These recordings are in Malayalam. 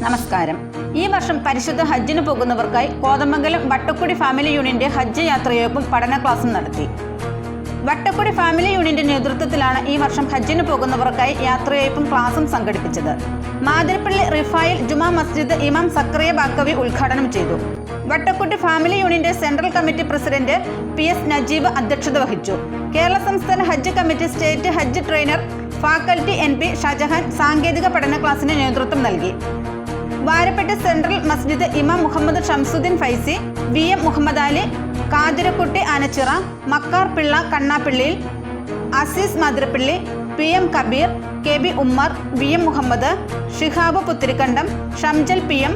നമസ്കാരം. ഈ വർഷം പരിശുദ്ധ ഹജ്ജിന് പോകുന്നവർക്കായി കോതമംഗലം വട്ടക്കുടി ഫാമിലി യൂണിയന്റെ ഹജ്ജ് യാത്രയൊപ്പം പഠന ക്ലാസും നടത്തി. വട്ടക്കുടി ഫാമിലി യൂണിയന്റെ നേതൃത്വത്തിലാണ് ഈ വർഷം ഹജ്ജിന് പോകുന്നവർക്കായി യാത്രയയപ്പും ക്ലാസും സംഘടിപ്പിച്ചത്. മാതിരപ്പള്ളി റിഫായിൽ ജുമാ മസ്ജിദ് ഇമാം സക്കറിയ ബാക്കവി ഉദ്ഘാടനം ചെയ്തു. വട്ടക്കുടി ഫാമിലി യൂണിയന്റെ central committee president PS Najeeb അധ്യക്ഷത വഹിച്ചു. കേരള സംസ്ഥാന ഹജ്ജ് കമ്മിറ്റി സ്റ്റേറ്റ് ഹജ്ജ് ട്രെയിനർ ഫാക്കൽറ്റി NP ഷാജഹാൻ സാങ്കേതിക പഠന ക്ലാസിന് നേതൃത്വം നൽകി. വാരപ്പെട്ടി സെൻട്രൽ മസ്ജിദ് ഇമാം Muhammad Shamsuddin Faizy, VM Muhammad Ali, കാതിരക്കുട്ടി Anachira, Makkar Pillai കണ്ണാപ്പിള്ളിയിൽ, Azeez Mathirappally, PM Kabir, KB Ummer, VM Muhammad, Shihab Puthirikkandam, Shamjal PM,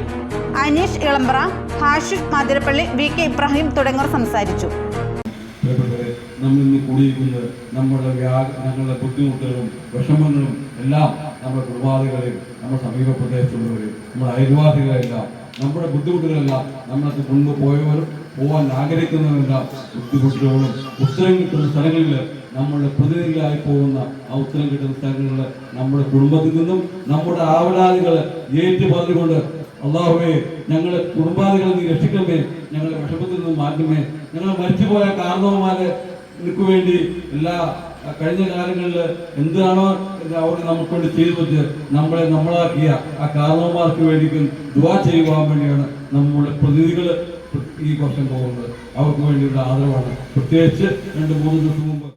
Aneesh ഇളമ്പ്ര, Hashif Mathirappally, VK Ibrahim തുടങ്ങിയവർ സംസാരിച്ചു. നമ്മൾ ഇന്ന് കൂടിയിരിക്കുന്നത് ഞങ്ങളുടെ ബുദ്ധിമുട്ടുകളും വിഷമങ്ങളും എല്ലാം നമ്മുടെ കുടുംബാദികളെയും നമ്മുടെ സമീപ പ്രദേശത്തുള്ളവരെയും നമ്മുടെ അയൽവാസികളെല്ലാം നമ്മുടെ ബുദ്ധിമുട്ടുകളെല്ലാം നമ്മളത് മുൻപ് പോയവരും പോകാൻ ആഗ്രഹിക്കുന്നവരെല്ലാം ബുദ്ധിമുട്ടുകളും ഉത്തരം കിട്ടുന്ന സ്ഥലങ്ങളിൽ നമ്മളുടെ പ്രതിനിധികളായി പോകുന്ന ആ ഉത്തരം കിട്ടുന്ന സ്ഥലങ്ങളിൽ നമ്മുടെ കുടുംബത്തിൽ നിന്നും നമ്മുടെ ആവലാദികൾ ഏറ്റു പറഞ്ഞുകൊണ്ട് അല്ലാഹുവേ ഞങ്ങളെ കുടുംബാദികളെ നീ രക്ഷിക്കണമേ, ഞങ്ങളെ വിഷമത്തിൽ നിന്ന് മാറ്റമേ, ഞങ്ങൾ മരിച്ചുപോയ കാരണവന്മാരെ നിനക്ക് വേണ്ടി എല്ലാ കഴിഞ്ഞ കാലങ്ങളിൽ എന്താണോ അവർ നമുക്ക് വേണ്ടി ചെയ്തു വെച്ച് നമ്മളാക്കിയ ആ കാരണവന്മാർക്ക് വേണ്ടി ദുആ ചെയ്യുവാൻ വേണ്ടിയാണ് നമ്മുടെ പ്രതിനിധികൾ ഈ വർഷം പോകുന്നത്. അവർക്ക് വേണ്ടിയുള്ള ആദരവാണ്. പ്രത്യേകിച്ച് 2-3 ദിവസം മുമ്പ്